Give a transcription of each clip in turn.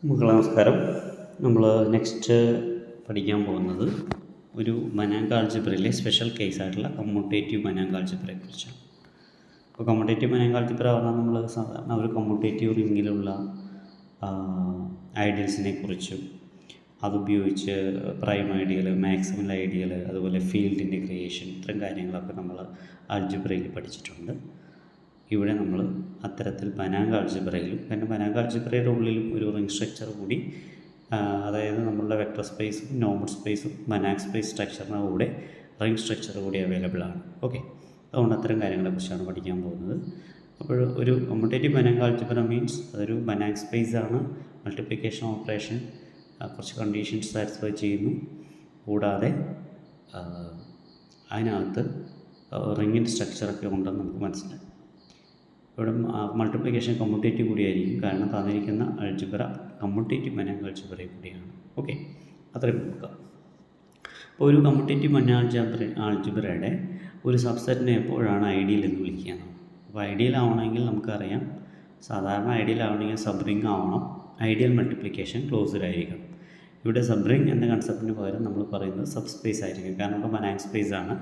മക്കളെ നമസ്കാരം. നമ്മൾ നെക്സ്റ്റ് പഠിക്കാൻ പോകുന്നത് ഒരു മനാങ്ക് ആൾജിബ്രയിലെ സ്പെഷ്യൽ കേസായിട്ടുള്ള കമ്മ്യൂട്ടേറ്റീവ് മനാങ്ക് ആൾജിബ്രയെക്കുറിച്ചാണ്. അപ്പോൾ കമ്മ്യൂട്ടേറ്റീവ് മനാങ്ക് ആൾജിബ്ര പറഞ്ഞാൽ നമ്മൾ സാധാരണ ഒരു കമ്മ്യൂട്ടേറ്റീവ് റിങ്ങിലുള്ള ഐഡിയൽസിനെ കുറിച്ചും അതുപയോഗിച്ച് പ്രൈം ഐഡിയൽ, മാക്സിമൽ ഐഡിയൽ, അതുപോലെ ഫീൽഡിൻ്റെ ക്രിയേഷൻ, ഇത്തരം കാര്യങ്ങളൊക്കെ നമ്മൾ ആൾജിബ്രയിൽ പഠിച്ചിട്ടുണ്ട്. ഇവിടെ നമ്മൾ അത്തരത്തിൽ മനാങ്ക് ആൾജിബ്രയിലും മനാങ്ക് ആൾജിബ്രയുടെ ഉള്ളിലും ഒരു റിംഗ് സ്ട്രക്ചർ കൂടി, അതായത് നമ്മളുടെ വെക്ടർ സ്പേസും നോർമൽ സ്പേസും മനാങ്ക് സ്പേസ് സ്ട്രക്ചറിൻ്റെ കൂടെ റിംഗ് സ്ട്രക്ചർ കൂടി അവൈലബിൾ ആണ്. ഓക്കെ, അതുകൊണ്ട് അത്തരം കാര്യങ്ങളെക്കുറിച്ചാണ് പഠിക്കാൻ പോകുന്നത്. അപ്പോൾ ഒരു കമ്മ്യൂട്ടേറ്റീവ് മനാങ്ക് ആൾജിബ്ര മീൻസ് അതൊരു മനാങ്ക് സ്പേസ് ആണ്. മൾട്ടിപ്ലിക്കേഷൻ ഓപ്പറേഷൻ കുറച്ച് കണ്ടീഷൻസ് സാറ്റിസ്ഫൈ ചെയ്യുന്നു. കൂടാതെ അതിനകത്ത് റിങ്ങിൻ്റെ സ്ട്രക്ചറൊക്കെ ഉണ്ടെന്ന് നമുക്ക് മനസ്സിലായി. ഇവിടെ മൾട്ടിപ്ലിക്കേഷൻ കമ്മ്യൂട്ടേറ്റീവ് കൂടിയായിരിക്കും, കാരണം തന്നിരിക്കുന്ന ആൾജിബ്ര കമ്മ്യൂട്ടേറ്റീവ് മനാങ്ക് ആൾജിബ്രയും കൂടിയാണ്. ഓക്കെ, അത്രയും നോക്കുക. അപ്പോൾ ഒരു കമ്മ്യൂട്ടേറ്റീവ് മനാങ്ക് ആൾജിബ്രയുടെ ഒരു സബ്സെറ്റിനെ എപ്പോഴാണ് ഐഡിയൽ എന്ന് വിളിക്കുക. അപ്പോൾ ഐഡിയൽ ആവണമെങ്കിൽ നമുക്കറിയാം, സാധാരണ ഐഡിയൽ ആവണമെങ്കിൽ സബ് റിംഗ് ആവണം, ഐഡിയൽ മൾട്ടിപ്ലിക്കേഷൻ ക്ലോസ്ഡ് ആയിരിക്കണം. ഇവിടെ സബ് റിംഗ് എന്ന കൺസെപ്റ്റിന് പകരം നമ്മൾ പറയുന്നത് സബ് സ്പേസ് ആയിരിക്കും, കാരണം ഇവിടെ മനാങ്ക് സ്പേസ് ആണ്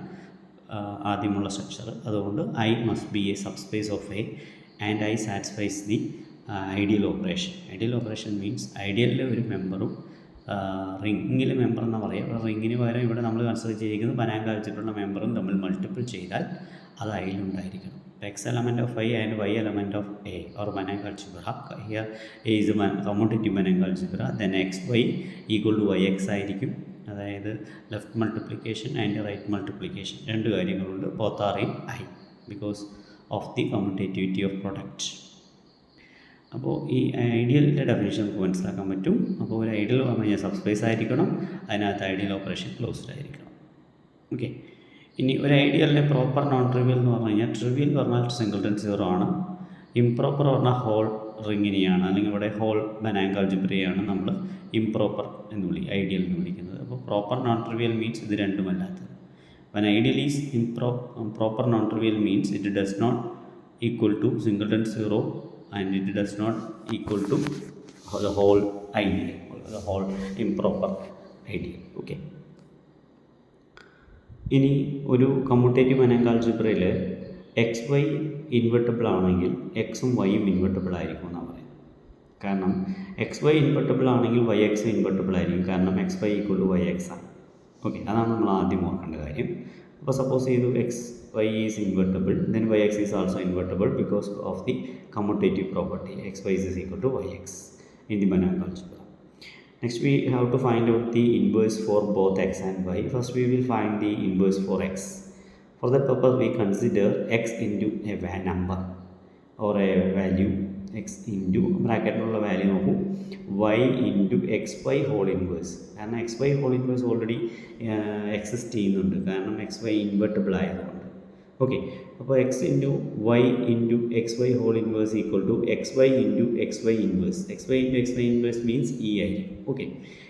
ആദ്യമുള്ള സ്ട്രക്ചർ. അതുകൊണ്ട് I must be a subspace of A and I satisfies the ideal operation. Ideal operation means ഐഡിയലിലെ ഒരു മെമ്പറും റിങ്ങിലെ മെമ്പർ എന്ന് പറയാം. റിങ്ങിന് പകരം ഇവിടെ നമ്മൾ കൺസിഡർ ചെയ്തിരിക്കുന്നത് മനാങ്ക് ആൾജിബ്രയുള്ള മെമ്പറും തമ്മിൽ മൾട്ടിപ്പിൾ ചെയ്താൽ അത് ഐയിലുണ്ടായിരിക്കണം. X element of I and y element of A or മനാങ്ക് algebra. Here A is commutative മനാങ്ക് algebra. Then X y equal to y X ആയിരിക്കും. അതായത് left multiplication and right multiplication, രണ്ട് കാര്യങ്ങളുണ്ട്. Both are in I because of the commutativity of product. അപ്പോൾ ഈ ഐഡിയലിൻ്റെ definition നമുക്ക് മനസ്സിലാക്കാൻ പറ്റും. അപ്പോൾ ഒരു ഐഡിയൽ പറഞ്ഞു കഴിഞ്ഞാൽ സബ് സ്പേസ് ആയിരിക്കണം, അതിനകത്ത് ഐഡിയൽ ഓപ്പറേഷൻ ക്ലോസ്ഡ് ആയിരിക്കണം. ഓക്കെ, ഇനി ഒരു ഐഡിയലിൻ്റെ പ്രോപ്പർ നോൺ ട്രിവിയൽ എന്ന് പറഞ്ഞു കഴിഞ്ഞാൽ, ട്രിവിയൽ പറഞ്ഞാൽ സിംഗിൾട്ടൺ സീറോ ആണ്, ഇംപ്രോപ്പർ പറഞ്ഞാൽ ഹോൾ റിങ്ങിനെയാണ്, അല്ലെങ്കിൽ ഇവിടെ ഹോൾ മനാങ്ക് ആൾജിബ്രയാണ് നമ്മൾ ഇംപ്രോപ്പർ എന്ന് ഐഡിയൽ എന്ന് വിളിക്കുന്നത്. അപ്പോൾ പ്രോപ്പർ നോൺ ട്രിവിയൽ മീൻസ് ഇത് രണ്ടുമല്ലാത്തത്. When ideal is proper non-trivial means it does not equal to singleton zero and it does not equal to the whole ideal or the whole improper ideal. Okay. ഇനി ഒരു commutative മനാങ്ക് ആൾജിബ്രയിൽ x y invertible ആണെങ്കിൽ എക്സും വൈയും invertible ആയിരിക്കും എന്നാണ് പറയുന്നത്. കാരണം എക്സ് വൈ ഇൻവെർട്ടിബിൾ ആണെങ്കിൽ വൈ എക്സ് ഇൻവെർട്ടിബിൾ ആയിരിക്കും, കാരണം x y equal to y x ആണ്. ഓക്കെ, അതാണ് നമ്മൾ ആദ്യം ഓർക്കേണ്ട കാര്യം. അപ്പോൾ സപ്പോസ് ചെയ്തു x y is invertible, then y x is also invertible because of the commutative property x y is equal to y x in the മനാങ്ക് algebra. Next we have to find out the inverse for both x and y. First we will find the inverse for x. For that purpose we consider x into a number or a value, x into ബ്രാക്കറ്റിലുള്ള value നോക്കൂ, y into xy whole inverse. കാരണം xy whole inverse already exist ചെയ്യുന്നുണ്ട്, കാരണം xy invertible ആയതുകൊണ്ട്. Okay, അപ്പോൾ x into y into x y whole inverse equal to x y into x y inverse. X y into x y inverse means e ആയിരിക്കും. Okay,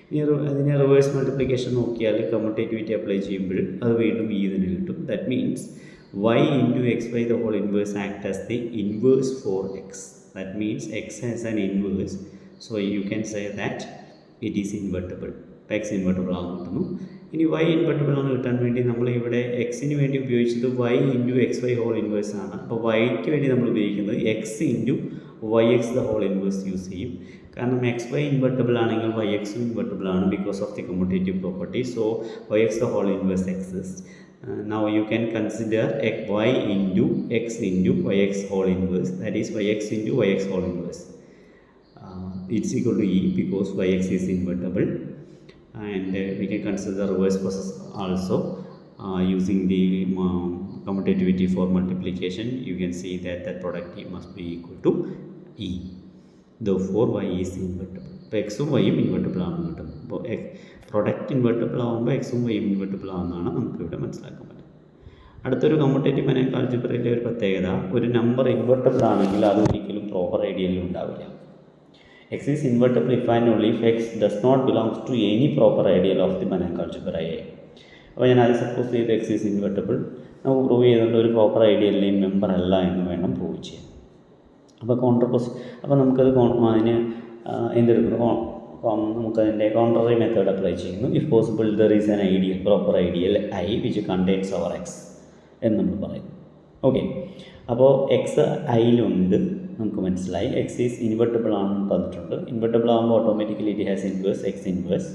ഇനി അതിനെ reverse multiplication നോക്കിയാൽ commutativity apply ചെയ്യുമ്പോൾ അത് വീണ്ടും ഇ തന്നെ കിട്ടും. That means y into x y the whole inverse act as the inverse for x. That means X has an inverse, so you can say that it is invertible. X invertible ആണെന്ന് കിട്ടുന്നു. ഇനി Y invertible ആണ് കിട്ടാൻ വേണ്ടി നമ്മൾ ഇവിടെ എക്സിന് വേണ്ടി ഉപയോഗിച്ചത് y into x y whole inverse ആണ്. അപ്പോൾ വൈക്ക് വേണ്ടി നമ്മൾ ഉപയോഗിക്കുന്നത് x into y x the whole inverse use ചെയ്യും. കാരണം എക്സ് വൈ ഇൻവെർട്ടിബിൾ ആണെങ്കിൽ വൈ എക്സും ഇൻവെർട്ടിബിൾ ആണ് because of the commutative property. So y x the whole inverse exist. Now you can consider y into x into yx whole inverse, that is yx into yx whole inverse. It's equal to e because yx is invertible. And we can consider the reverse process also using the commutativity for multiplication. You can see that the product must be equal to e. Therefore y is invertible. അപ്പോൾ എക്സും വൈയും invertible ആണെന്ന് കിട്ടും. അപ്പോൾ product invertible ആകുമ്പോൾ എക്സും വൈയും invertible ആണെന്നാണ് നമുക്കിവിടെ മനസ്സിലാക്കാൻ പറ്റും. അടുത്തൊരു കമ്മ്യൂട്ടേറ്റീവ് മനാങ്ക് ആൾജിബ്രയിലെ ഒരു പ്രത്യേകത, ഒരു നമ്പർ ഇൻവെർട്ടിബിൾ ആണെങ്കിൽ അത് ഒരിക്കലും പ്രോപ്പർ ഐഡിയലിൽ ഉണ്ടാവില്ല. X is invertible if and only if x does not belong to any proper ideal of the Manankh algebra A. അപ്പോൾ ഞാൻ അത് സപ്പോസ് ചെയ്ത് എക്സ് ഈസ് ഇൻവെർട്ടിബിൾ, നമുക്ക് പ്രൂവ് ചെയ്തുകൊണ്ട് ഒരു പ്രോപ്പർ ഐഡിയലിലെയും മെമ്പർ അല്ല എന്ന് വേണം പ്രൂവ് ചെയ്യാൻ. അപ്പോൾ അപ്പോൾ നമുക്കത് അതിന് എന്തെടുക്കുന്നു, നമുക്കതിൻ്റെ കോൺട്രറി മെത്തേഡ് അപ്ലൈ ചെയ്യുന്നു. If possible there is an ideal, proper ideal I which contains our x എന്ന് നമ്മൾ പറയും. ഓക്കെ, അപ്പോൾ എക്സ് ഐയിലുണ്ട്, നമുക്ക് മനസ്സിലായി. എക്സ് ഈസ് ഇൻവെർട്ടിബിൾ ആണെന്ന് തന്നിട്ടുണ്ട്. ഇൻവെർട്ടിബിൾ ആകുമ്പോൾ automatically it has inverse, x inverse.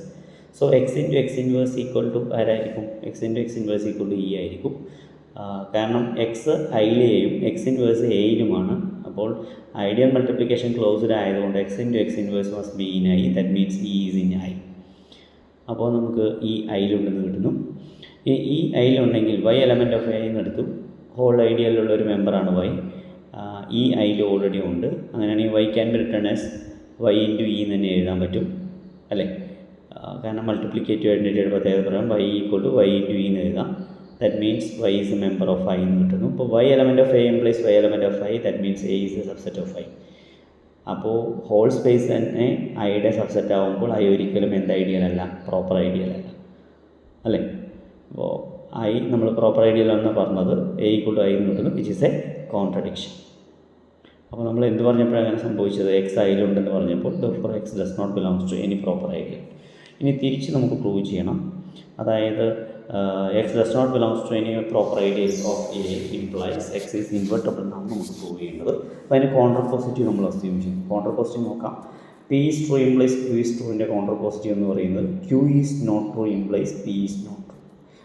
So x into x inverse equal to ആരായിരിക്കും? X into x inverse equal to e ആയിരിക്കും. കാരണം എക്സ് ഐയിലെയും എക്സ് ഇൻവേഴ്സ് എയിലുമാണ്. അപ്പോൾ ഐഡിയൽ മൾട്ടിപ്ലിക്കേഷൻ ക്ലോസ്ഡ് ആയതുകൊണ്ട് x into x inverse must be in I, that means e is in I. അപ്പോൾ നമുക്ക് ഈ ഐയിലുണ്ടെന്ന് കിട്ടുന്നു. ഈ ഐയിലുണ്ടെങ്കിൽ വൈ എലമെൻറ്റ് ഓഫ് ഐ എന്ന് എടുത്തു. ഹോൾ ഐഡിയയിലുള്ള ഒരു മെമ്പറാണ് വൈ. ഈ ഐയിൽ ഓൾറെഡി ഉണ്ട്. അങ്ങനെയാണെങ്കിൽ y can be written as y into e എന്ന് തന്നെ എഴുതാൻ പറ്റും അല്ലേ? കാരണം മൾട്ടിപ്ലിക്കേറ്റീവ് ഐഡൻറ്റിറ്റിയുടെ പ്രത്യേകത പറയാം, y equal to y into e എന്ന് എഴുതാം. That means y is a member of I എന്ന് കിട്ടുന്നു. ഇപ്പോൾ y element of a implies y element of I, that means a is a subset of I. അപ്പോൾ whole space തന്നെ ഐയുടെ subset ആകുമ്പോൾ I ഒരിക്കലും എന്ത് ഐഡിയൽ അല്ല, പ്രോപ്പർ ഐഡിയൽ അല്ല അല്ലേ? അപ്പോൾ ഐ നമ്മൾ പ്രോപ്പർ ഐഡിയൽ ആണെന്ന് പറഞ്ഞത്, എ ഈക്വൽ ടു ഐ എന്ന് കിട്ടുന്നു, വിച്ച് ഈസ് എ കോൺട്രഡിക്ഷൻ. അപ്പോൾ നമ്മൾ എന്ത് പറഞ്ഞപ്പോഴാണ് അങ്ങനെ സംഭവിച്ചത്? എക്സ് ഐയിലുണ്ടെന്ന് പറഞ്ഞപ്പോൾ therefore x does not belongs to any proper ideal. ഇനി തിരിച്ച് നമുക്ക് പ്രൂവ് ചെയ്യണം. അതായത് x does not belongs to any proper ideal of a implies x is invertible എന്നാണ് നമുക്ക് പ്രൂവ് ചെയ്യേണ്ടത്. അപ്പോൾ അതിന് കോൺട്ര പോസിറ്റീവ് നമ്മൾ അസ്യൂം ചെയ്യും. കോൺട്ര പോസിറ്റീവ് നോക്കാം. P is true implies q is ട്രൂവിൻ്റെ കോൺട്ര പോസിറ്റീവ് എന്ന് പറയുന്നത് q is not true implies p is not.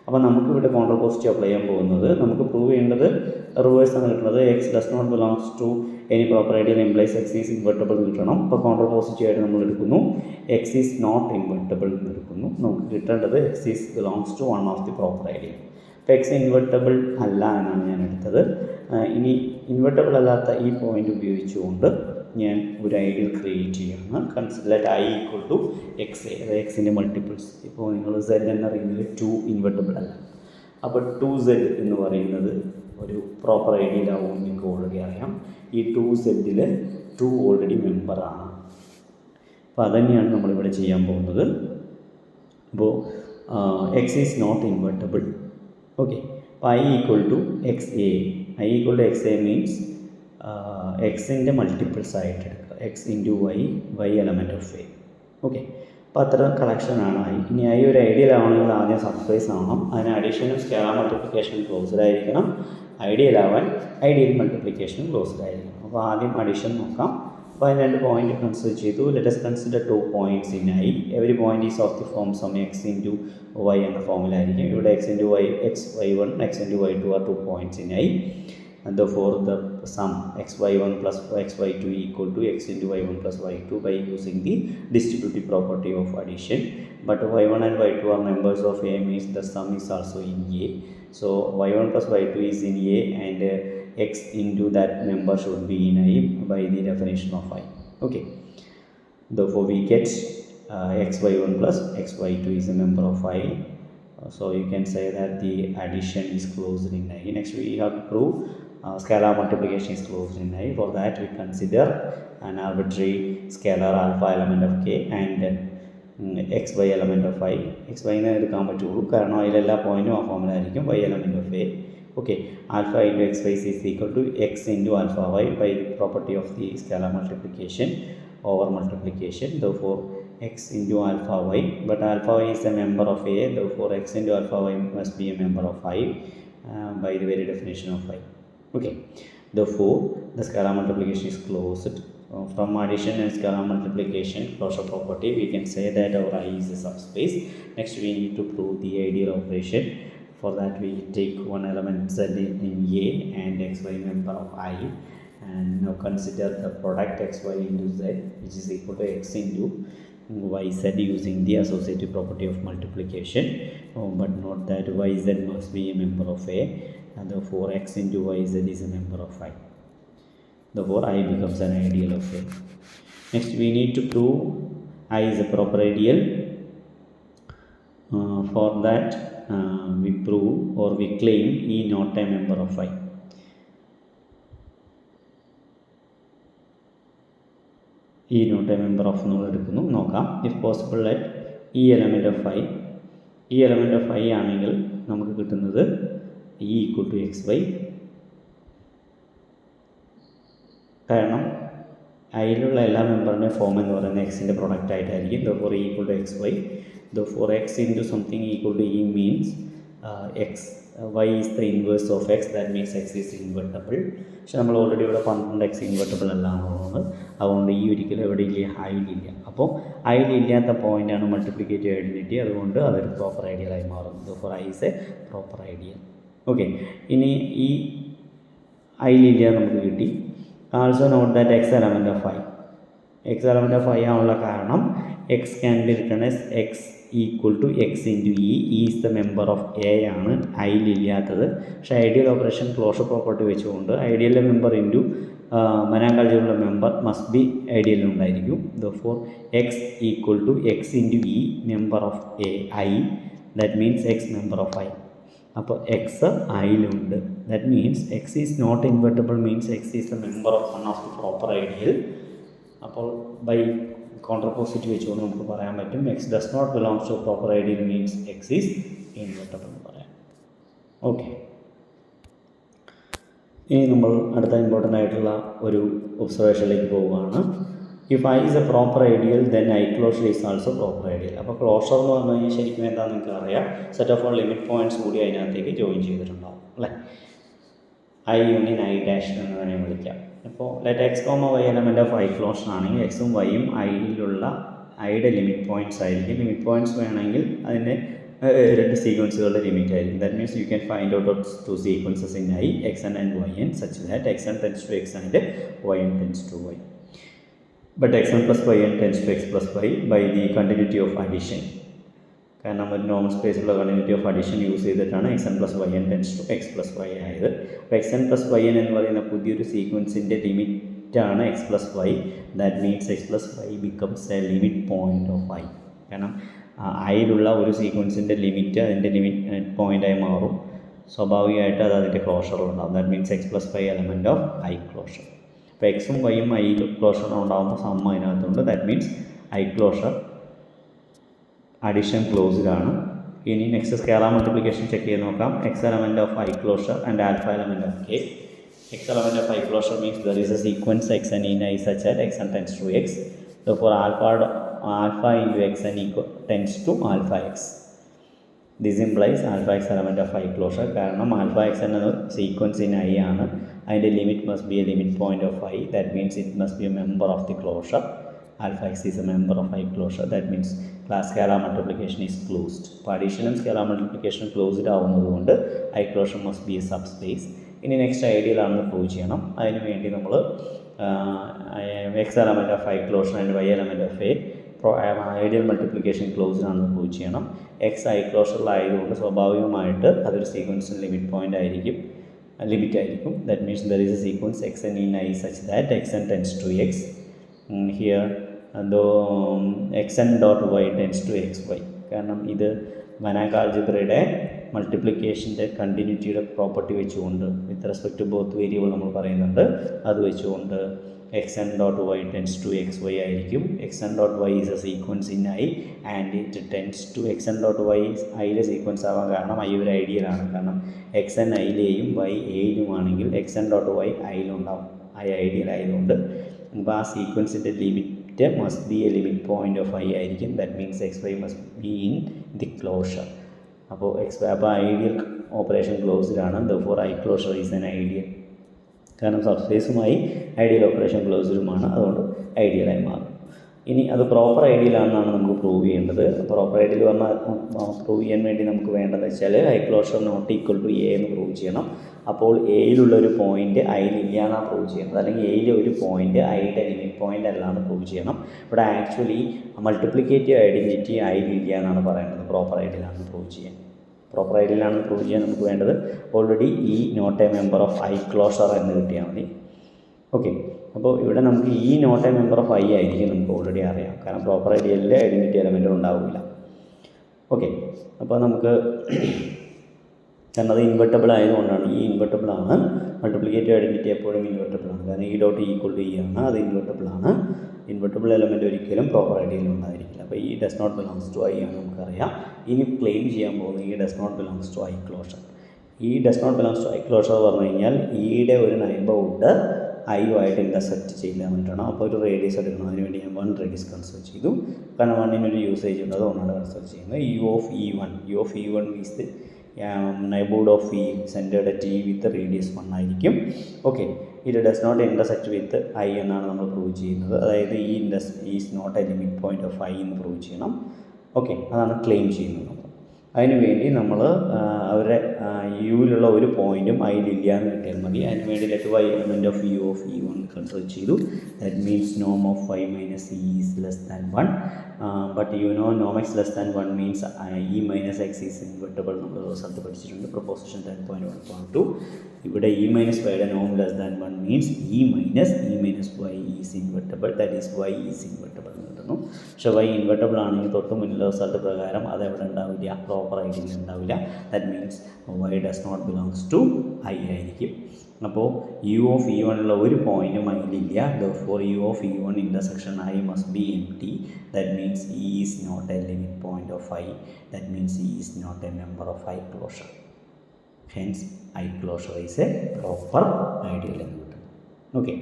അപ്പോൾ നമുക്ക് ഇവിടെ കോൺട്ര പോസിറ്റീവ് അപ്ലൈ ചെയ്യാൻ പോകുന്നത്, നമുക്ക് പ്രൂവ് ചെയ്യേണ്ടത് റിവേഴ്സ് ആണ് കിട്ടുന്നത്. X does not belongs to any proper ideal implies x is invertible എന്ന് കിട്ടണം. അപ്പോൾ കോൺട്ര പോസിറ്റീവ് ആയിട്ട് നമ്മൾ എടുക്കുന്നു, എക്സ് ഈസ് നോട്ട് ഇൻവെർട്ടബിൾ എന്ന് എടുക്കുന്നു. നമുക്ക് കിട്ടേണ്ടത് x is belongs to one of the proper ideal. അപ്പോൾ എക്സ് ഇൻവെർട്ടബിൾ അല്ല എന്നാണ് ഞാൻ എടുത്തത്. ഇനി ഇൻവെർട്ടബിൾ അല്ലാത്ത ഈ പോയിന്റ് ഉപയോഗിച്ചുകൊണ്ട് ഞാൻ ഒരു ഐഡിയൽ ക്രിയേറ്റ് ചെയ്യുകയാണ്. Consider I equal to x a, അതായത് എക്സിൻ്റെ മൾട്ടിപ്പിൾസ്. ഇപ്പോൾ നിങ്ങൾ സെഡ് എന്ന റിങ്ങിൽ 2 ഇൻവെർട്ടബിൾ അല്ല. അപ്പോൾ 2z എന്ന് പറയുന്നത് ഒരു പ്രോപ്പർ ഐഡിയലാവും നിങ്ങൾക്ക് ഓൾറെഡി അറിയാം. ഈ 2z 2 ഓൾറെഡി മെമ്പറാണ്. അപ്പോൾ അതുതന്നെയാണ് നമ്മളിവിടെ ചെയ്യാൻ പോകുന്നത്. അപ്പോൾ x is not invertible. Okay, അപ്പോൾ I equal to x A. I equal to x A means എക്സിൻ്റെ മൾട്ടിപ്പിൾസ് ആയിട്ട് എടുക്കുക. X into y, y element of A. Okay, അപ്പോൾ അത്ര കളക്ഷനാണ് ഐ. ഇനി ഐ ഒരു ഐഡിയൽ ആവണമെങ്കിൽ ആദ്യം സബ്സ്പേസ് ആവണം. അതിന് അഡീഷനും സ്കെയിലാർ മൾട്ടിപ്ലിക്കേഷനും ക്ലോസ്ഡ് ആയിരിക്കണം. ഐഡിയൽ ആവാൻ ഐഡിയൽ മൾട്ടിപ്ലിക്കേഷനും ക്ലോസ്ഡ് ആയിരിക്കണം. അപ്പോൾ ആദ്യം അഡീഷൻ നോക്കാം. അപ്പോൾ അതിന് 2 പോയിന്റ് കൺസിഡർ ചെയ്തു. Let us consider 2 points in I. Every point is of the form sum x into y എന്ന ഫോമിലായിരിക്കും. ഇവിടെ x into y, x y 1, x into y 2 are 2 points in I. And therefore the sum xy1 plus xy2 equal to x into y1 plus y2 by using the distributive property of addition. But y1 and y2 are members of A means the sum is also in A. So y1 plus y2 is in A and x into that member should be in I by the definition of I. Okay. Therefore we get xy1 plus xy2 is a member of I. So you can say that the addition is closed in I. Next we have to prove scalar multiplication is closed in I. For that we consider an arbitrary scalar alpha element of k and xy element of I. xy എന്ന് എടുക്കാൻ പറ്റുള്ളൂ, കാരണം അതിലെല്ലാ പോയിന്റും ആ ഫോമിലായിരിക്കും. y element of a. Okay, alpha into xy is equal to x into alpha y by the property of the scalar multiplication over multiplication. Therefore x into alpha y, but alpha y is a member of A, therefore x into alpha y must be a member of I by the very definition of I. Okay, therefore the scalar multiplication is closed. From addition and scalar multiplication closure property we can say that our I is a subspace. Next we need to prove the ideal operation. For that we take one element z in A and xy member of I, and now consider the product xy into z which is equal to x into yz using the associative property of multiplication. But note that yz must be a member of A, and therefore x into yz is a member of I. Therefore I becomes an ideal of A. Next we need to prove I is a proper ideal. For that we prove or we claim E not a member of I. E not a member of നമ്മൾ എടുക്കുന്നു. നോക്കാം. If possible let e element of I, e element of I ആണെങ്കിൽ നമുക്ക് കിട്ടുന്നത് e equal to x y. കാരണം ഐയിലുള്ള എല്ലാ മെമ്പറിൻ്റെ form എന്ന് പറയുന്നത് എക്സിൻ്റെ പ്രൊഡക്റ്റ് ആയിട്ടായിരിക്കും. Therefore e equal to x y, therefore x into something equal to e means x y is the inverse of x, that means x is invertible. പക്ഷെ നമ്മൾ already ഇവിടെ 12 എക്സ് ഇൻവെർട്ടബിൾ അല്ലാന്നുള്ളത്, അതുകൊണ്ട് ഈ ഒരിക്കലും എവിടെ ഇല്ല, ഐയിലില്ല. അപ്പോൾ ഐയിലില്ലാത്ത പോയിൻ്റാണ് മൾട്ടിപ്ലിക്കേറ്റീവ് ഐഡൻറ്റിറ്റി, അതുകൊണ്ട് അതൊരു പ്രോപ്പർ ഐഡിയലായി മാറും. Therefore I is a proper ideal. Okay, ഇനി ഈ ഐയിലില്ല നമുക്ക് കിട്ടി. Also note that x element of I, x element of I ആണുള്ള കാരണം x can be written as x equal to x into e. Is the member of A ആണ് ഐയിലില്ലാത്തത്. പക്ഷേ ഐഡിയൽ ഓപ്പറേഷൻ ക്ലോഷർ പ്രോപ്പർട്ടി വെച്ചുകൊണ്ട് ഐഡിയലിലെ member into മനാങ്ക് ആൾജിബ്രയിലെ member must be ഐഡിയലിലുണ്ടായിരിക്കും. Therefore x equal to x into e member of A I, that means x member of I. അപ്പോൾ x ഐയിലുണ്ട്, that means x is not invertible, means x is the member of one of the proper ideal. അപ്പോൾ by contrapositive വെച്ചുകൊണ്ട് നമുക്ക് പറയാൻ പറ്റും x does not belongs to proper ideal means x is invertible എന്ന് പറയാം. Okay, ഇനി നമ്മൾ അടുത്ത ഇമ്പോർട്ടൻ്റ് ആയിട്ടുള്ള ഒരു ഒബ്സർവേഷനിലേക്ക് പോവുകയാണ്. If I is a proper ideal then I closure is also proper ideal. അപ്പോൾ ക്ലോഷർ എന്ന് പറഞ്ഞു കഴിഞ്ഞാൽ ശരിക്കും എന്താണെന്ന് നിങ്ങൾക്ക് അറിയാം, set of all limit points കൂടി അതിനകത്തേക്ക് ജോയിൻ ചെയ്തിട്ടുണ്ടാവും അല്ലേ. ഐ യൂണിയൻ ഐ ഡാഷ് എന്ന് തന്നെ വിളിക്കാം. അപ്പോൾ let x comma y element of I closure ആണെങ്കിൽ എക്സും വൈയും ഐയിലുള്ള ഐയുടെ ലിമിറ്റ് പോയിൻറ്റ്സ് ആയിരിക്കും. ലിമിറ്റ് പോയിൻറ്റ്സ് വേണമെങ്കിൽ അതിൻ്റെ രണ്ട് സീക്വൻസുകളുടെ ലിമിറ്റ് ആയിരിക്കും. That means you can find out two sequences in I, x n and y n, such that x n tends to x and y n tends to y. But xn plus yn tends to x plus y by the continuity of addition. കാരണം ഒരു normal സ്പേസിലുള്ള continuity of addition use ചെയ്തിട്ടാണ് x n plus y n tends to x plus y ആയത്. അപ്പോൾ x n plus y n എന്ന് പറയുന്ന പുതിയൊരു സീക്വൻസിൻ്റെ ലിമിറ്റാണ് x plus y. That means x plus y becomes a limit point of I. കാരണം ഐയിലുള്ള ഒരു സീക്വൻസിൻ്റെ ലിമിറ്റ് അതിൻ്റെ ലിമിറ്റ് പോയിൻ്റായി മാറും. സ്വാഭാവികമായിട്ട് അത് അതിൻ്റെ ക്ലോഷറിലുണ്ടാകും. That means x plus y element of I closure. അപ്പോൾ എക്സും വൈയും ഐ ക്ലോഷർ ഉണ്ടാകുമ്പോൾ സമ്മ അതിനകത്തുണ്ട്. That means I closure addition ക്ലോസിലാണ്. ഇനി നെക്സ്റ്റ് സ്കേലാർ മൾട്ടിപ്ലിക്കേഷൻ ചെക്ക് ചെയ്ത് നോക്കാം. X element of I closure and alpha element of K. X element of I closure means there is a sequence x n in I such that x n tends to x. For alpha into X n tends to alpha x. This implies alpha x element of I closure. കാരണം alpha x എന്നത് sequence in I ആണ്. അതിൻ്റെ limit must be a limit point of I. That means it must be a member of the closure. Alpha x is a member of I closure. That means class scalar multiplication is closed. അപ്പോൾ അഡീഷനും scalar multiplication closed ആവുന്നതുകൊണ്ട് I closure must be a subspace. ഇനി next ഐഡിയലാണെന്ന് prove ചെയ്യണം. അതിന് വേണ്ടി നമ്മൾ x element of I closure and y element of A ideal multiplication closed ആണെന്ന് പ്രൂവ് ചെയ്യണം. എക്സ് ഐ ക്ലോഷറിലായതുകൊണ്ട് സ്വാഭാവികമായിട്ട് അതൊരു സീക്വൻസിന് ലിമിറ്റ് പോയിൻ്റ് ആയിരിക്കും, ലിമിറ്റ് ആയിരിക്കും. That means there is a sequence x n in I such that x n tends to x. Here X n dot y tends to x y. കാരണം ഇത് മനാങ്ക് ആൾജിബ്രയുടെ മൾട്ടിപ്ലിക്കേഷൻ്റെ കണ്ടിന്യൂറ്റിയുടെ പ്രോപ്പർട്ടി വെച്ചുകൊണ്ട് with respect to both variable നമ്മൾ പറയുന്നുണ്ട്, അത് വെച്ചുകൊണ്ട് x n dot y tends to x y ആയിരിക്കും. X n dot y is a sequence in I and it tends to x n dot y ഐയിലെ sequence ആവാൻ കാരണം I ഒരു ഐഡിയലാണ്. കാരണം എക്സ് എൻ ഐയിലെയും വൈ എയിലുമാണെങ്കിൽ എക്സ് എൻ ഡോട്ട് വൈ ഐയിലുണ്ടാവും, ഐ ഐഡിയൽ ആയതുകൊണ്ട്. അപ്പോൾ ആ സീക്വൻസിൻ്റെ limit must be a limit point of I ആയിരിക്കും. That means x y must be in the closure. അപ്പോൾ അപ്പോൾ ഐഡിയൽ ഓപ്പറേഷൻ ക്ലോസ്ഡിലാണ്. Therefore I closure is an ideal. കാരണം സബ്സ്പേസുമായി ഐഡിയൽ ഓപ്പറേഷൻ ക്ലോസ്ഡുമാണ്, അതുകൊണ്ട് ഐഡിയലായി മാറും. ഇനി അത് പ്രോപ്പർ ഐഡിയലാണെന്നാണ് നമുക്ക് പ്രൂവ് ചെയ്യേണ്ടത്. പ്രോപ്പർ ഐഡിയൽ പറഞ്ഞാൽ പ്രൂവ് ചെയ്യാൻ വേണ്ടി നമുക്ക് വേണ്ടതെന്ന് വെച്ചാൽ I closure not equal to a എന്ന് പ്രൂവ് ചെയ്യണം. അപ്പോൾ എയിലുള്ളൊരു പോയിൻ്റ് ഐയിലില്ല എന്നാണ് പ്രൂവ് ചെയ്യുന്നത്, അല്ലെങ്കിൽ എയിലെ ഒരു പോയിൻ്റ് ഐയുടെ ലിമിറ്റ് പോയിൻ്റ് അല്ലാന്ന് പ്രൂവ് ചെയ്യണം. ഇവിടെ ആക്ച്വലി മൾട്ടിപ്ലിക്കേറ്റീവ് ഐഡൻറ്റിറ്റി ഐയിലില്ല എന്നാണ് പറയുന്നത്. പ്രോപ്പർ ഐഡിയലാണെന്ന് പ്രൂവ് ചെയ്യാൻ, പ്രോപ്പർ ഐഡിയലാണെന്ന് പ്രൂവ് ചെയ്യാൻ നമുക്ക് വേണ്ടത് already e not a member of I closure എന്ന് കിട്ടിയാൽ മതി. ഓക്കെ, അപ്പോൾ ഇവിടെ നമുക്ക് e not a member of I ആയിരിക്കും നമുക്ക് ഓൾറെഡി അറിയാം. കാരണം പ്രോപ്പർ ഐഡിയലിൽ ഐഡൻറ്റിറ്റി എലമെൻറ്റ് ഉണ്ടാവില്ല. ഓക്കെ, അപ്പോൾ നമുക്ക് കാരണം അത് ഇൻവെർട്ടബിൾ ആയതുകൊണ്ടാണ്, ഈ ഇൻവെർട്ടബിളാണ്. മൾട്ടിപ്ലിക്കേറ്റീവ് ഐഡൻറ്റിറ്റി എപ്പോഴും ഇൻവെർട്ടബിളാണ്. കാരണം ഈ ഡോട്ട് ഈക്വൽ ടു ഇ ആണ്, അത് ഇൻവെർട്ടബിളാണ്. ഇൻവെർട്ടബിൾ എലമെൻറ്റ് ഒരിക്കലും പ്രോപ്പർ ഐഡിയയിൽ ഉണ്ടായിരിക്കില്ല. അപ്പോൾ e does not belongs to I ആണ് നമുക്കറിയാം. ഇനി ക്ലെയിം ചെയ്യാൻ പോകുന്നത് e does not belongs to I closure. E does not belongs to I closure പറഞ്ഞു കഴിഞ്ഞാൽ ഈയുടെ ഒരു നൈബർഹുഡ് ഐയുമായിട്ട് ഇൻ്റർസെക്റ്റ് ചെയ്യാൻ വേണ്ടിയിട്ടാണ്. അപ്പോൾ ഒരു റേഡിയസ് എടുക്കണം. അതിനുവേണ്ടി ഞാൻ 1 റേഡിയസ് കൺസിഡർ ചെയ്തു. കാരണം 1-ന് യൂസേജ് ഉണ്ട്, അതുകൊണ്ടാണ് കൺസിഡർ ചെയ്യുന്നത്. U of e one is the neighborhood of E centered at E with radius 1 ആയിരിക്കും. ഓക്കെ, ഇത് does not intersect with I എന്നാണ് നമ്മൾ പ്രൂവ് ചെയ്യുന്നത്. അതായത് is not a limit point of I എന്ന് പ്രൂവ് ചെയ്യണം. ഓക്കെ, അതാണ് ക്ലെയിം ചെയ്യുന്നത്. അതിനുവേണ്ടി നമ്മൾ അവരുടെ യുവിലുള്ള ഒരു പോയിൻറ്റും ഐയിലില്ല എന്ന് കിട്ടിയാൽ മതി. അതിനുവേണ്ടി let y element of U of e one consider ചെയ്തു. ദാറ്റ് മീൻസ് നോം of y minus e is less than 1. But you know നോം x less than 1 means e minus x is invertible. നമ്മൾ റിസൾട്ട് പഠിച്ചിട്ടുണ്ട് proposition 10.1.2. ഇവിടെ e minus വൈയുടെ നോം less than 1 means e minus y is invertible. That is y is invertible എന്ന് കിട്ടുന്നു. പക്ഷേ Y invertible ആണെങ്കിൽ തൊട്ട് മുന്നിലുള്ള റിസൾട്ട് പ്രകാരം അത് എവിടെ ഉണ്ടാവില്ല, പ്രോപ്പർ ഐഡിയൽ ഉണ്ടാവില്ല. That means y does not belongs to I ആയിരിക്കും. അപ്പോൾ യു ഓഫ് ഇ വണ്ണിലുള്ള ഒരു പോയിൻറ്റും ഐയിലില്ല. For U of e one intersection I must be empty. That means e is not a limit point of I. That means e is not a member of I closure. Hence I closure is a proper ideal എന്ന് കിട്ടും. Okay,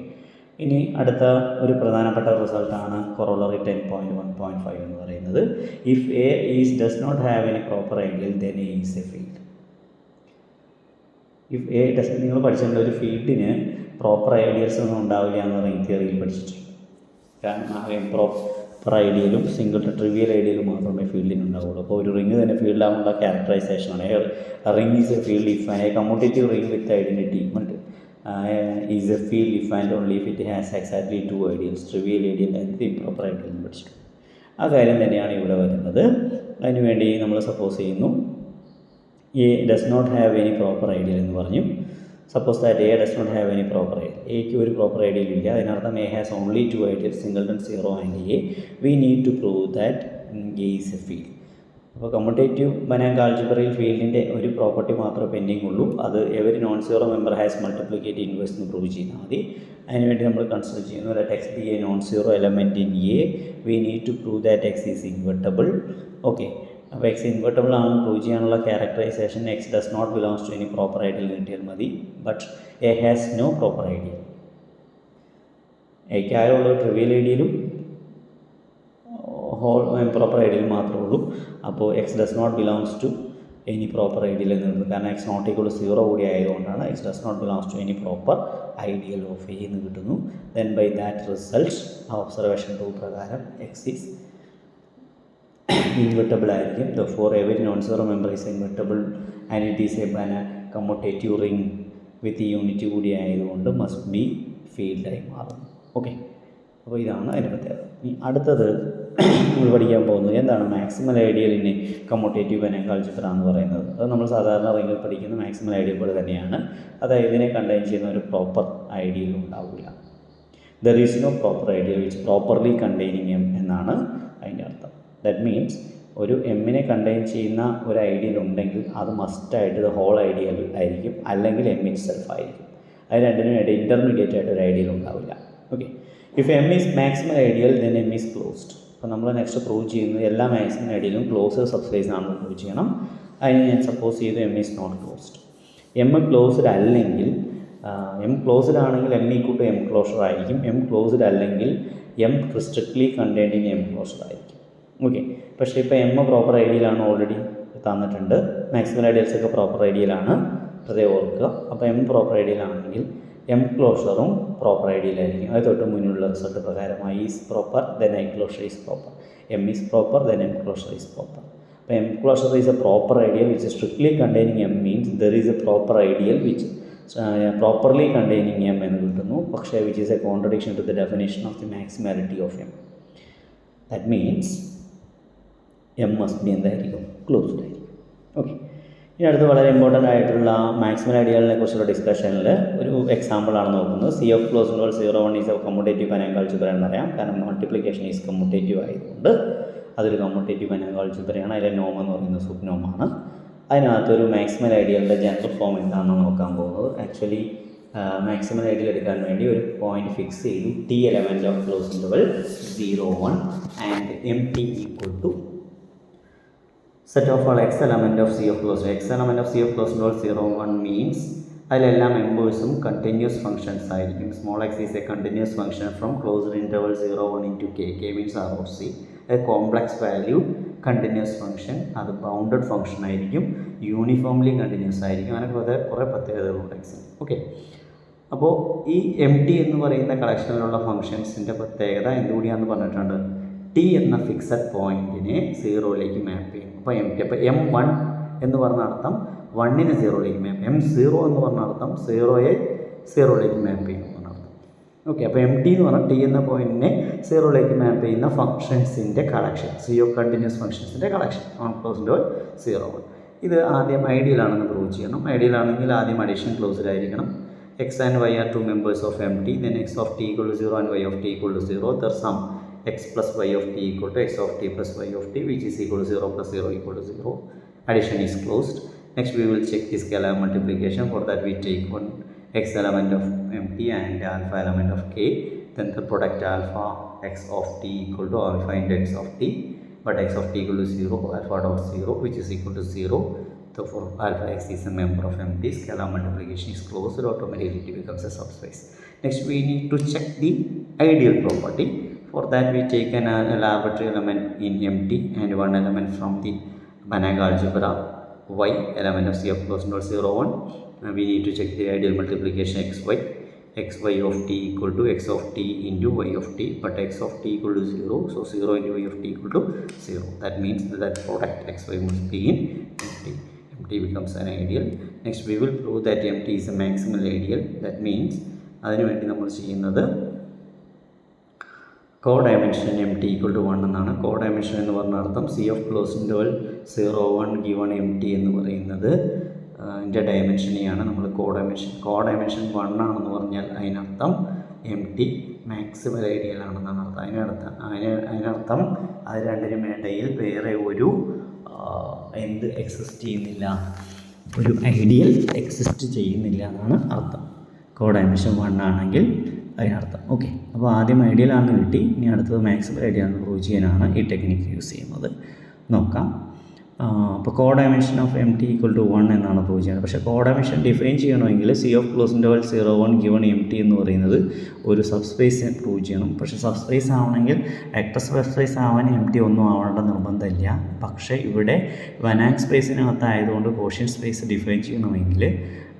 ഇനി അടുത്ത ഒരു പ്രധാനപ്പെട്ട റിസൾട്ടാണ് corollary 10.1.5 എന്ന് പറയുന്നത്. If a does not have any proper ideal then a is a field. If a does, നിങ്ങൾ പഠിച്ചിട്ടുണ്ട് ഒരു ഫീൽഡിന് പ്രോപ്പർ ഐഡിയൽസ് ഒന്നും ഉണ്ടാവില്ല എന്ന് റിംഗ് തിയറിയിൽ പഠിച്ചിട്ടുണ്ട്. കാരണം പ്രോപ്പർ ഐഡിയലും സിംഗിൾ ട്രിവിയൽ ഐഡിയലും മാത്രമേ ഫീൽഡിന് ഉണ്ടാവുള്ളൂ. അപ്പോൾ ഒരു റിംഗ് തന്നെ ഫീൽഡാകുള്ള ക്യാരക്ടറൈസേഷനാണ്. Ring is a field if a commutative ring with identity is a field if and only if it has exactly 2 ideals, trivial ideal and improper ideal എന്ന് പഠിച്ചിട്ടുണ്ട്. ആ കാര്യം തന്നെയാണ് ഇവിടെ വരുന്നത്. അതിനുവേണ്ടി നമ്മൾ സപ്പോസ് ചെയ്യുന്നു A does not have any proper ideal എന്ന് പറഞ്ഞു. Suppose that A does not have any proper ideal. എക്ക് ഒരു പ്രോപ്പർ ഐഡിയൽ ഇല്ല. അതിനർത്ഥം A has only 2 ideals, singleton 0 and A. We need to prove that A is a field. അപ്പോൾ commutative Banach ആൾജിബ്രയിൽ ഫീൽഡിൻ്റെ ഒരു പ്രോപ്പർട്ടി മാത്രമേ പെൻഡിങ് ഉള്ളൂ. അത് every non zero member has multiplicative inverse എന്ന് പ്രൂവ് ചെയ്താൽ മതി. അതിനുവേണ്ടി നമ്മൾ കൺസിഡർ ചെയ്യുന്നു that x be a non zero element in A. We need to prove that x is invertible. Okay, അപ്പോൾ എക്സ് ഇൻവെർട്ടബിൾ ആണെന്ന് പ്രൂവ് ചെയ്യാനുള്ള characterisation x does not belongs to any proper ideal കിട്ടിയാൽ മതി. But A has no proper ideal. എക്ക് ആയുള്ള trivial ഐഡിയലും whole proper ideal മാത്രമേ ഉള്ളൂ. അപ്പോൾ x does not belongs to any proper ideal എന്ന് കിട്ടുന്നത്. കാരണം എക്സ് നോട്ട് ഈക്വൽ ടു 0 കൂടി ആയതുകൊണ്ടാണ് x does not belongs to any proper ideal of A എന്ന് കിട്ടുന്നു. ദെൻ ബൈ ദാറ്റ് റിസൾട്ട് ആ ഒബ്സർവേഷൻ റൂൾ പ്രകാരം എക്സ് ഈസ് ഇൻവെർട്ടബിൾ ആയിരിക്കും. For every non zero member is invertible and it is a commutative ring with unity കൂടി ആയതുകൊണ്ട് must be ഫീൽഡായി മാറുന്നു. Okay, അപ്പോൾ ഇതാണ് അതിൻ്റെ പ്രത്യേകത. ഇനി അടുത്തത് നമ്മൾ പഠിക്കാൻ പോകുന്നത് എന്താണ് മാക്സിമൽ ഐഡിയലിനെ കമ്മ്യൂട്ടേറ്റീവ് ബനാങ്ക് ആൾജിബ്ര എന്ന് പറയുന്നത്. അത് നമ്മൾ സാധാരണ റിംഗിൽ പഠിക്കുന്ന മാക്സിമൽ ഐഡിയൽ പോലെ തന്നെയാണ്. അതായത് ഇതിനെ കണ്ടെയ്ൻ ചെയ്യുന്ന ഒരു പ്രോപ്പർ ഐഡിയൽ ഉണ്ടാവില്ല. There is no proper ideal which properly containing M എന്നാണ് അതിൻ്റെ അർത്ഥം. ദാറ്റ് മീൻസ് ഒരു എമ്മിനെ കണ്ടെയ്ൻ ചെയ്യുന്ന ഒരു ഐഡിയൽ ഉണ്ടെങ്കിൽ അത് മസ്റ്റായിട്ട് ഇത് ഹോൾ ഐഡിയൽ ആയിരിക്കും, അല്ലെങ്കിൽ എം ഇറ്റ് സെൽഫ് ആയിരിക്കും. അത് രണ്ടിനും ഇടയിൽ ഇൻ്റർമീഡിയറ്റ് ആയിട്ട് ഒരു ഐഡിയൽ ഉണ്ടാവില്ല. Okay, if M is maximal ideal then M is closed. അപ്പോൾ നമ്മൾ നെക്സ്റ്റ് പ്രൂവ് ചെയ്യുന്നത് എല്ലാ മാക്സിമൽ ഐഡിയലും ക്ലോസ്ഡ് സബ്സ്പേസ് ആണെന്ന് പ്രൂവ് ചെയ്യണം. അതിന് ഞാൻ സപ്പോസ് ചെയ്തു M is not closed. M closed അല്ലെങ്കിൽ എം ക്ലോസ്ഡ് ആണെങ്കിൽ M equal to M closure ആയിരിക്കും. എം ക്ലോസ്ഡ് അല്ലെങ്കിൽ M strictly contained in M closure ആയിരിക്കും. ഓക്കെ, പക്ഷേ ഇപ്പോൾ എം പ്രോപ്പർ ഐഡിയലാണ് ഓൾറെഡി തന്നിട്ടുണ്ട്. മാക്സിമൽ ഐഡിയൽസ് ഒക്കെ പ്രോപ്പർ ഐഡിയലാണ്, അതേ ഓർക്കുക. അപ്പോൾ എം പ്രോപ്പർ ഐഡിയലാണെങ്കിൽ എം ക്ലോഷറും പ്രോപ്പർ ഐഡിയലായിരിക്കും. അത് തൊട്ട് മുന്നിലുള്ള റിസൾട്ട് പ്രകാരം I is proper then I closure is proper, M is proper then M closure is proper. അപ്പോൾ M closure is a proper ideal which strictly containing M means there is a proper ideal which properly containing M എന്ന് കിട്ടുന്നു. പക്ഷേ which is a contradiction to the definition of the maximality of M. That means M must be എന്തായിരിക്കും, closed ആയിരിക്കും. Okay, ഇനി അടുത്ത് വളരെ important ആയിട്ടുള്ള maximal ഐഡിയലിനെ കുറിച്ചുള്ള ഡിസ്കഷനിൽ ഒരു എക്സാമ്പിളാണ് നോക്കുന്നത്. C of closed 0 is a commutative Banach algebra എന്നറിയാം. കാരണം മൾട്ടിപ്ലിക്കേഷൻ ഈസ് കമ്മ്യൂട്ടേറ്റീവ് ആയതുകൊണ്ട് അതൊരു കമ്മ്യൂട്ടേറ്റീവ് ബനാങ്ക് ആൾജിബ്രയാണ്. അതിലെ നോം എന്ന് പറയുന്നത് സബ് നോമാണ്. അതിനകത്തൊരു മാക്സിമൽ ഐഡിയലിൻ്റെ ജനറൽ ഫോം എന്താണെന്ന് നോക്കാൻ പോകുന്നത്. ആക്ച്വലി മാക്സിമൽ ഐഡിയൽ എടുക്കാൻ വേണ്ടി ഒരു പോയിന്റ് ഫിക്സ് ചെയ്തു. T element of close interval 0, 1 and M T equal to set of all x element of C of closed. X element of C of closed interval 0, 1 means അതിലെല്ലാ മെമ്പേഴ്സും continuous functions ആയിരിക്കും. Small x is a continuous function from closed interval 0, 1 K. K means R of C. A complex value continuous function, അത് bounded function ആയിരിക്കും, uniformly continuous ആയിരിക്കും. അങ്ങനെ കുറേ പ്രത്യേകതകളുണ്ട് എക്സിന്. ഓക്കെ, അപ്പോൾ ഈ എം ടി എന്ന് പറയുന്ന കളക്ഷനിലുള്ള ഫംഗ്ഷൻസിൻ്റെ പ്രത്യേകത എന്തുകൂടിയാണെന്ന് പറഞ്ഞിട്ടുണ്ട്. ടി എന്ന ഫിക്സഡ് പോയിൻറ്റിനെ 0ലേക്ക് മാപ്പ് ചെയ്യും. അപ്പോൾ എം ടി, അപ്പോൾ M1 എന്ന് പറഞ്ഞ അർത്ഥം 1നെ 0ലേക്ക് മാപ്പ് ചെയ്യും. M0 എന്ന് പറഞ്ഞ അർത്ഥം 0യെ 0ലേക്ക് മാപ്പ് ചെയ്യും എന്നാണ് അർത്ഥം. ഓക്കെ, അപ്പോൾ എം ടി എന്ന് പറഞ്ഞാൽ ടി എന്ന പോയിൻറ്റിനെ 0ലേക്ക് മാപ്പ് ചെയ്യുന്ന ഫംഗ്ഷൻസിൻ്റെ കളക്ഷൻ, സി ഓഫ് കണ്ടിന്യൂസ് ഫംഗ്ഷൻസിൻ്റെ കളക്ഷൻ ഓൺ ക്ലോസ്ഡ് 0, 1. ഇത് ആദ്യം ഐഡിയൽ ആണെന്ന് പ്രൂവ് ചെയ്യണം. ഐഡിയൽ ആണെങ്കിൽ ആദ്യം അഡീഷൻ ക്ലോസ്ഡ് ആയിരിക്കണം. X and y are two members of MT, then x of t equal to 0 and y of t equal to 0. The sum x plus y of t equal to x of t plus y of t, which is equal to 0 plus 0 equal to 0. Addition is closed. Next we will check the scalar multiplication. For that we take one x element of MT and alpha element of k. Then the product alpha x of t equal to alpha into x of t. But x of t equal to 0, alpha dot 0, which is equal to 0. Therefore, alpha x is a member of MT. Scalar multiplication is closed. Automatically it becomes a subspace. Next, we need to check the ideal property. For that, we take an arbitrary element in MT and one element from the Banach algebra, y, element of C of closed node 0, 1. We need to check the ideal multiplication xy. Xy of t equal to x of t into y of t, but x of t equal to 0, so 0 into y of t equal to 0. That means that product xy must be in MT. MT becomes an ideal. Next we will prove that MT is a maximal ideal. That means അതിനു വേണ്ടി നമ്മൾ ചെയ്യുന്നത് co-dimension MT equal to 1 എന്നാണ്. co-dimension എന്ന് പറഞ്ഞ അർത്ഥം C of closed interval 0, 1 given MT എന്ന് പറയുന്നത് ഇതിൻ്റെ ഡയമെൻഷനെയാണ് നമ്മൾ co-dimension 1 ആണെന്ന് പറഞ്ഞാൽ അതിനർത്ഥം MT മാക്സിമൽ ഐഡിയൽ ആണെന്നാണ് അർത്ഥം. അതിനർത്ഥം അത് രണ്ടിനും ഇടയിൽ വേറെ ഒരു എന്ത് എക്സിസ്റ്റ് ചെയ്യുന്നില്ല, ഒരു ഐഡിയൽ എക്സിസ്റ്റ് ചെയ്യുന്നില്ല എന്നാണ് അർത്ഥം. co-dimension 1 ആണെങ്കിൽ അതിനർത്ഥം. ഓക്കെ, അപ്പോൾ ആദ്യം ഐഡിയൽ ആണെന്ന് കിട്ടി, ഇനി അടുത്തത് മാക്സിമൽ ഐഡിയൽ ആണെന്ന് പ്രൂവ് ചെയ്യാനാണ് ഈ ടെക്നിക്ക് യൂസ് ചെയ്യുന്നത്. നോക്കാം. അപ്പോൾ co-dimension of MT equal to 1 എന്നാണ് പ്രൂവ് ചെയ്യുന്നത്. പക്ഷേ co-dimension ഡിഫൈൻ ചെയ്യണമെങ്കിൽ C of close interval 0, 1 given MT എന്ന് പറയുന്നത് ഒരു സബ്സ്പേസ് പ്രൂവ് ചെയ്യണം. പക്ഷേ സബ്സ്പേസ് ആവണമെങ്കിൽ വെക്റ്റർ സബ്സ്പേസ് ആവാൻ MT ഒന്നും ആവേണ്ട നിർബന്ധമില്ല. പക്ഷേ ഇവിടെ ബനാക് സ്പേസിനകത്തായതുകൊണ്ട് കോഷ്യൻ സ്പേസ് ഡിഫൈൻ ചെയ്യണമെങ്കിൽ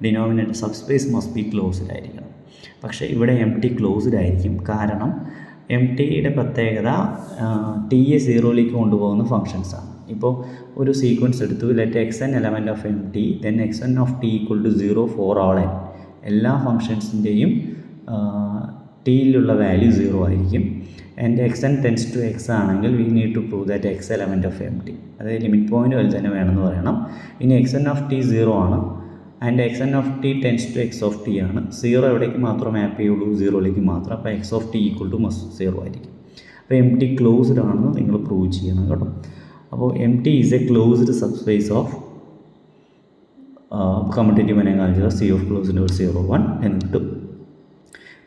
denominator subspace must be closed ആയിരിക്കണം. പക്ഷേ ഇവിടെ MT ക്ലോസ്ഡ് ആയിരിക്കും. കാരണം MTയുടെ പ്രത്യേകത ടിയെ 0ലേക്ക് കൊണ്ടുപോകുന്ന ഫങ്ഷൻസാണ്. ഇപ്പോൾ ഒരു സീക്വൻസ് എടുത്തു, let xn element of MT, then xn of t equal to 0 for all n. എല്ലാ ഫങ്ഷൻസിൻ്റെയും ടിയിലുള്ള വാല്യൂ 0 ആയിരിക്കും. And xn tends to x ആണെങ്കിൽ we need to prove that x element of MT, അതായത് ലിമിറ്റ് പോയിൻ്റ് വരെ തന്നെ വേണമെന്ന് പറയണം. ഇനി xn ഓഫ് t 0 ആണ് and xn of t tends to x of t ആണ്. 0 എവിടേക്ക് മാത്രം മാപ്പ് ചെയ്യുള്ളൂ, 0ലേക്ക് മാത്രം. അപ്പോൾ x of t equal to 0 ആയിരിക്കും. അപ്പോൾ MT ക്ലോസ്ഡ് ആണെന്ന് നിങ്ങൾ പ്രൂവ് ചെയ്യണം കേട്ടോ. അപ്പോൾ MT is a closed subspace of commutative Banach algebra C of closed interval 0, 1 എന്നിട്ട്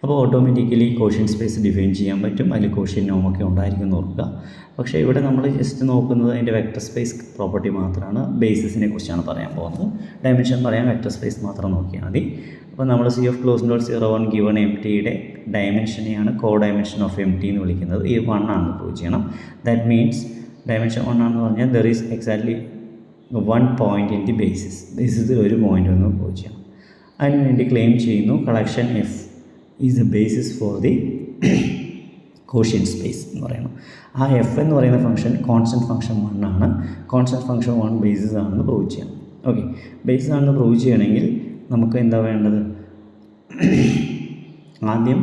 അപ്പോൾ ഓട്ടോമാറ്റിക്കലി കോഷ്യൻ സ്പേസ് ഡിഫൈൻ ചെയ്യാൻ പറ്റും. അതിൽ കോഷ്യൻ നോമൊക്കെ ഉണ്ടായിരിക്കും ഓർക്കുക. പക്ഷേ ഇവിടെ നമ്മൾ ജസ്റ്റ് നോക്കുന്നത് അതിൻ്റെ വെക്റ്റർ സ്പേസ് പ്രോപ്പർട്ടി മാത്രമാണ്. ബേസിസിനെ കുറിച്ചാണ് പറയാൻ പോകുന്നത്. ഡയമെൻഷൻ പറയാൻ വെക്റ്റർ സ്പേസ് മാത്രം നോക്കിയാൽ മതി. അപ്പോൾ നമ്മൾ C of close interval 0, 1 given MTയുടെ ഡയമെൻഷനെയാണ് co-dimension ഓഫ് MT എന്ന് വിളിക്കുന്നത്. ഈ 1 ആണെന്ന് പ്രൂവ് ചെയ്യണം. ദാറ്റ് മീൻസ് ഡയമെൻഷൻ 1 ആണെന്ന് പറഞ്ഞാൽ there is exactly 1 point in the basis. ബേസിസിൽ ഒരു പോയിൻ്റ് ഒന്ന് പ്രൂവ് ചെയ്യണം. അതിനുവേണ്ടി ക്ലെയിം ചെയ്യുന്നു collection F is a basis for the quotient space എന്ന് പറയുന്നു. ആ F എന്ന് പറയുന്ന ഫംഗ്ഷൻ കോൺസ്റ്റൻറ്റ് ഫംഗ്ഷൻ 1 ആണ്. കോൺസ്റ്റൻറ്റ് ഫംഗ്ഷൻ 1 ബേസിസ് ആണെന്ന് പ്രൂവ് ചെയ്യണം. ഓക്കെ, ബേസിസ് ആണെന്ന് പ്രൂവ് ചെയ്യണമെങ്കിൽ നമുക്ക് എന്താ വേണ്ടത്? ആദ്യം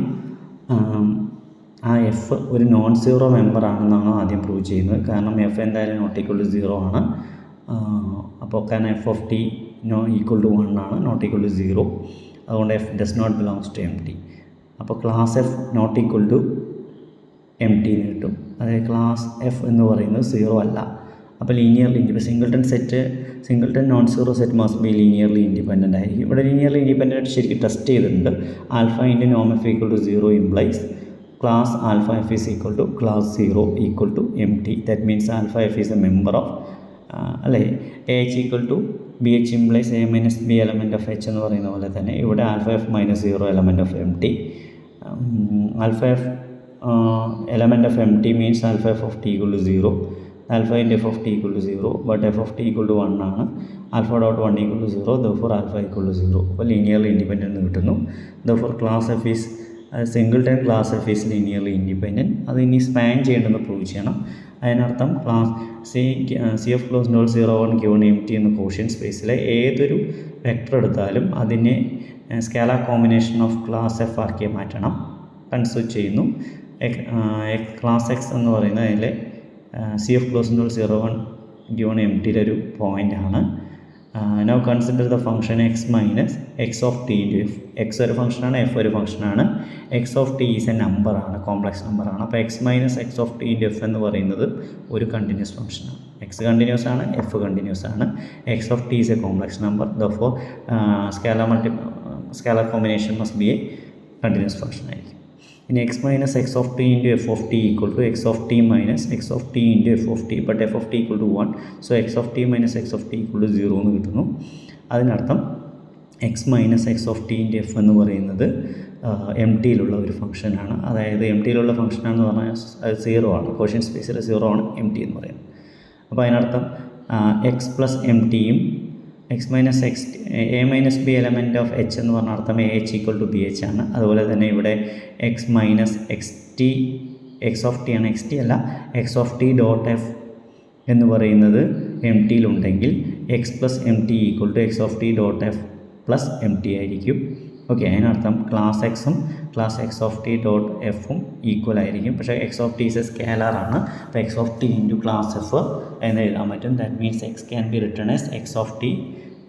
ആ എഫ് ഒരു നോൺ സീറോ മെമ്പർ ആണെന്നാണ് ആദ്യം പ്രൂവ് ചെയ്യുന്നത്. കാരണം എഫ് എന്തായാലും നോട്ട് ഈക്വൽ ടു 0 ആണ്. അപ്പോൾ കാരണം f of T equal to 1 ആണ്, നോട്ട് ഈക്വൽ ടു 0. അതുകൊണ്ട് f does not belongs to MT. അപ്പോൾ class f not equal to MT എന്ന് കിട്ടും. അതായത് ക്ലാസ് എഫ് എന്ന് പറയുന്നത് 0 അല്ല. അപ്പോൾ linearly singleton non zero set must be linearly independent ആയിരിക്കും. ഇവിടെ ലീനിയർലി ഇൻഡിപെൻഡൻ്റ് ആയിട്ട് ശരിക്കും ടെസ്റ്റ് ചെയ്തിട്ടുണ്ട്. ആൽഫ ഇൻറ്റു നോം F equal to 0 implies class alpha F is equal to class 0 equal to MT. That means alpha F is a member of അല്ലേ H equal to B H implies A minus B element of H എന്ന് പറയുന്ന പോലെ തന്നെ ഇവിടെ alpha F minus 0 element of M T. Alpha F element of mt means alpha f of t equal to 0, alpha into f of t equal to 0, but f of t equal to 1 ആണ്. alpha dot 1 equal to 0, therefore alpha equal to 0. അപ്പോൾ linearly independent എന്ന് കിട്ടുന്നു. therefore class f is singleton class F is linearly independent. അത് ഇനി span ചെയ്യേണ്ടെന്ന് prove ചെയ്യണം. അതിനർത്ഥം class C F close Nol 0 1 given M T എന്ന quotient സ്പേസിലെ ഏതൊരു വെക്ടർ എടുത്താലും അതിനെ scalar combination of class F ആക്കി മാറ്റണം. കൺസിഡർ ചെയ്യുന്നു. ക്ലാസ് എക്സ് എന്ന് പറയുന്നത് അതിലെ C F close Nol 0 1 given M ടിയുടെ ഒരു പോയിൻ്റാണ്. Now consider the function X minus X of T into F. X ഒരു ഫംഗ്ഷനാണ്, എഫ് ഒരു ഫംഗ്ഷനാണ്. X of T is a നമ്പറാണ്, കോംപ്ലക്സ് നമ്പറാണ്. അപ്പോൾ X minus X of T into F എന്ന് പറയുന്നത് ഒരു കണ്ടിന്യൂസ് ഫംഗ്ഷനാണ്. എക്സ് കണ്ടിന്യൂസ് ആണ്, എഫ് കണ്ടിന്യൂസ് ആണ്. X of T is a complex number, therefore scalar combination must be a continuous function ആയിരിക്കും. ഇനി X minus X of T into F of T equal to X of T minus X of T into F of t, but f of T equal to 1. So x of T minus X of T equal to 0 എന്ന് കിട്ടുന്നു. അതിനർത്ഥം x minus X of T into F എന്ന് പറയുന്നത് M ടിയിലുള്ള ഒരു ഫംഗ്ഷനാണ്. അതായത് M ടിയിലുള്ള ഫംഗ്ഷനാണെന്ന് പറഞ്ഞാൽ അത് 0 ആണ്, കോഷ്യൻ സ്പേസിൽ 0 ആണ് എം ടി എന്ന് പറയുന്നത്. അപ്പോൾ അതിനർത്ഥം എക്സ് പ്ലസ് എം ടിയും X minus X A minus B element of H എന്ന് പറഞ്ഞ അർത്ഥം A H equal to B H ആണ്. അതുപോലെ തന്നെ ഇവിടെ X minus X T X of T ആണ്, എക്സ് ടി അല്ല, X of T dot F എന്ന് പറയുന്നത് എം ടിയിലുണ്ടെങ്കിൽ X plus M T equal to X of T dot F plus M T ആയിരിക്കും. ഓക്കെ, അതിനർത്ഥം ക്ലാസ് എക്സും class X of T dot എഫും equal ആയിരിക്കും. പക്ഷേ എക്സ് ഓഫ് ടി ഇസ് സ്കേലാറാണ്. അപ്പോൾ X of T into class F എന്ന് എഴുതാൻ പറ്റും. That means X can be written as X of T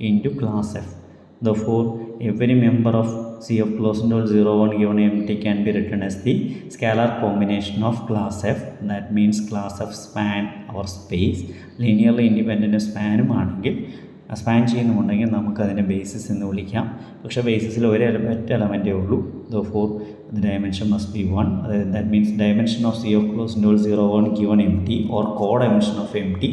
into class f. Therefore, every member of C of closed interval 0 1 given empty can be written as the scalar combination of class f. That means class f span our space. Linearly independent span ആണെങ്കിൽ span ചെയ്യുന്നുണ്ടെങ്കിൽ നമുക്കതിനെ basis എന്ന് വിളിക്കാം. പക്ഷേ ബേസിസിൽ ഒരു എലമെൻറ്റേ ഉള്ളൂ. therefore the dimension must be 1. that means dimension of C of closed interval 0 1 given empty or co-dimension of empty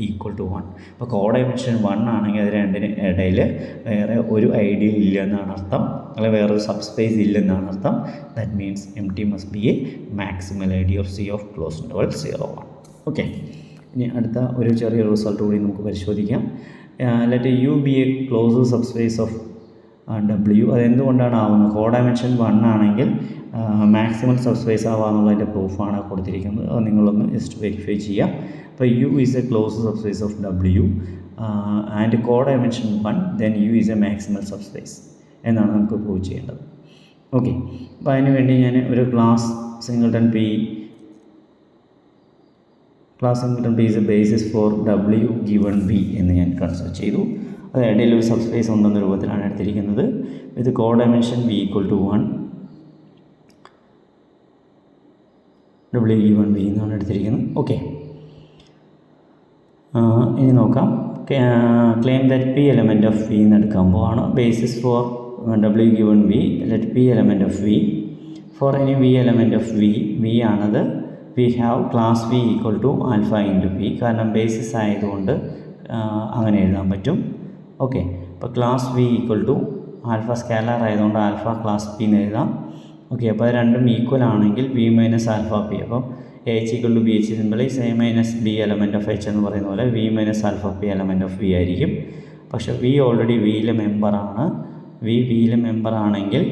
equal to 1. അപ്പോൾ co-dimension 1 ആണെങ്കിൽ അത് രണ്ടിന് ഇടയിൽ വേറെ ഒരു ഐഡിയൽ ഇല്ല എന്നാണ് അർത്ഥം, അല്ലെങ്കിൽ വേറൊരു സബ്സ്പേസ് ഇല്ലെന്നാണ് അർത്ഥം. That means empty must be a maximal idea of C of closed interval 0 1. Okay, ഇനി അടുത്ത ഒരു ചെറിയ റിസൾട്ട് കൂടി നമുക്ക് പരിശോധിക്കാം. let u be a closed subspace of w. അതെന്തുകൊണ്ടാണ് ആവുന്നത്? കോഡൈമെൻഷൻ 1 ആണെങ്കിൽ മാക്സിമൽ സബ്സ്പേസ് ആവാന്നുള്ളതിൻ്റെ പ്രൂഫാണ് കൊടുത്തിരിക്കുന്നത്. അത് നിങ്ങളൊന്ന് ജസ്റ്റ് വെരിഫൈ ചെയ്യാം. അപ്പോൾ U is a closed subspace of w and codimension 1, then U is a maximal subspace എന്നാണ് നമുക്ക് പ്രൂവ് ചെയ്യേണ്ടത്. ഓക്കെ, അപ്പോൾ അതിന് വേണ്ടി ഞാൻ ഒരു class singleton P is a basis for w given b എന്ന് ഞാൻ കൺസിഡർ ചെയ്തു. അത് ഇടയിൽ ഒരു സബ്സ്പേസ് ഉണ്ടെന്ന രൂപത്തിലാണ് എടുത്തിരിക്കുന്നത്. With codimension v equal to 1, w given b എന്നാണ് എടുത്തിരിക്കുന്നത്. ഓക്കെ, ഇനി നോക്കാം. Claim that p element of v എന്ന് എടുക്കാൻ പോവാണ്. Basis for w given b, let p element of v. For any v element of v ആണത് we have class v equal to alpha into p. കാരണം basis ആയതുകൊണ്ട് അങ്ങനെ എഴുതാൻ പറ്റും. Okay, അപ്പോൾ class v equal to alpha scalar ആയതുകൊണ്ട് alpha class p എന്ന് എഴുതാം. ഓക്കെ, അപ്പോൾ അത് രണ്ടും ഈക്വൽ ആണെങ്കിൽ v മൈനസ് ആൽഫ പി. അപ്പോൾ a H equal to B H simplify a minus B element of H എന്ന് പറയുന്ന പോലെ v minus alpha P element of v ആയിരിക്കും. പക്ഷേ v ഓൾറെഡി വിയിലെ മെമ്പറാണ്. വിയിലെ മെമ്പർ ആണെങ്കിൽ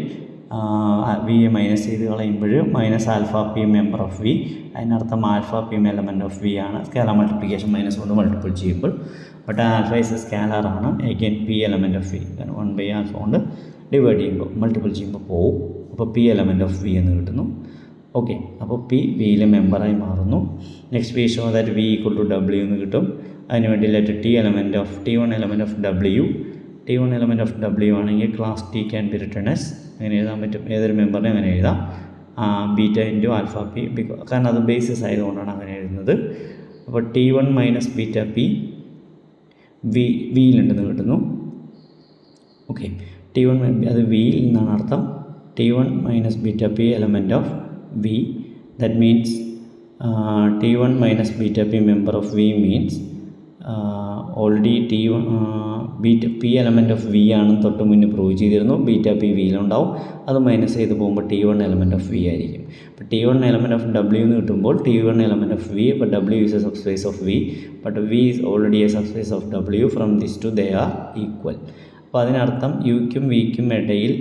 വി മൈനസ് ചെയ്ത് കളയുമ്പോൾ minus alpha P member of V. അതിനർത്ഥം alpha P element of V ആണ്. സ്കാലാർ മൾട്ടിപ്ലിക്കേഷൻ മൈനസ് കൊണ്ട് മൾട്ടിപ്പിൾ ചെയ്യുമ്പോൾ, ബട്ട് ആൽഫ ഇസ് സ്കാലാറാണ്. Again P element of V, കാരണം 1/ആൽഫ കൊണ്ട് ഡിവൈഡ് ചെയ്യുമ്പോൾ മൾട്ടിപ്പിൾ ചെയ്യുമ്പോൾ പോവും. അപ്പോൾ പി എലമെൻറ്റ് ഓഫ് വി എന്ന് കിട്ടുന്നു. ഓക്കെ, അപ്പോൾ പി വിയിലെ മെമ്പറായി മാറുന്നു. Next we show that V equal to W എന്ന് കിട്ടും. അതിനുവേണ്ടി let T one element of W. T1 element of W ആണെങ്കിൽ class T can be written as, അങ്ങനെ എഴുതാൻ പറ്റും. ഏതൊരു മെമ്പറിനെ അങ്ങനെ എഴുതാം. ബീറ്റ ഇൻറ്റു ആൽഫ പി, കാരണം അത് ബേസിസ് ആയതുകൊണ്ടാണ് അങ്ങനെ എഴുതുന്നത്. അപ്പോൾ T1 മൈനസ് ബീറ്റ പി വിയിലുണ്ടെന്ന് കിട്ടുന്നു. ഓക്കെ, T1 അത് വിയിൽ നിന്നാണ് അർത്ഥം. T1 minus beta P element of V. That means T1 minus beta P member of V means already T1 P element of V ആണ് തൊട്ട് മുന്നേ പ്രൂവ് ചെയ്തിരുന്നു. ബീറ്റ പി വിയിലുണ്ടാവും. അത് മൈനസ് ചെയ്ത് പോകുമ്പോൾ T1 എലമെൻറ്റ് ഓഫ് വി ആയിരിക്കും. അപ്പോൾ T1 എലമെൻറ്റ് ഓഫ് W എന്ന് കിട്ടുമ്പോൾ T1 എലമെൻറ്റ് ഓഫ് വി, അപ്പോൾ W is a subspace of V, but V is already a subspace of W. From these two they are equal. അപ്പോൾ അതിനർത്ഥം യുക്കും വിക്കും ഇടയിൽ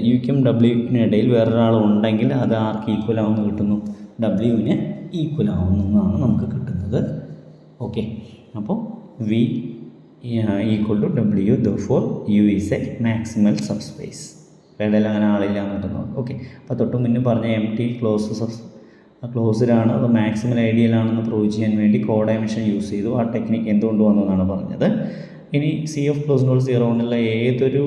യുക്കും ഡബ്ല്യുവിനും ഇടയിൽ വേറൊരാൾ ഉണ്ടെങ്കിൽ അത് ആർക്ക് ഈക്വൽ ആവുമെന്ന് കിട്ടുന്നു? ഡബ്ല്യുവിന് ഈക്വൽ ആവുന്നതാണ് നമുക്ക് കിട്ടുന്നത്. ഓക്കെ, അപ്പോൾ V equal to W, therefore U is a maximal subspace. ഇടയിൽ അങ്ങനെ ആളില്ല എന്ന് കിട്ടുന്നു. ഓക്കെ, അപ്പോൾ തൊട്ട് മുന്നേ പറഞ്ഞ എം ടി ക്ലോസ്ഡാണ്, അത് മാക്സിമൽ ഐഡിയലാണെന്ന് പ്രൂവ് ചെയ്യാൻ വേണ്ടി കോഡൈമെൻഷൻ യൂസ് ചെയ്തു. ആ ടെക്നിക്ക് എന്തുകൊണ്ട് വന്നതെന്നാണ് പറഞ്ഞത്. ഇനി സി ഓഫ് ക്ലോസ് ഇൻറ്റർവൽ 0 എന്നുള്ള ഏതൊരു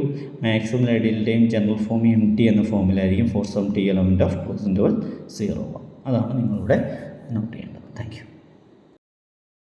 മാക്സിമൽ ഐഡിയലിൻ്റെയും ജനറൽ ഫോം എം ടി എന്ന ഫോമിലായിരിക്കും for some T element of closed interval 0. അതാണ് നിങ്ങളിവിടെ നോട്ട് ചെയ്യേണ്ടത്. Thank U.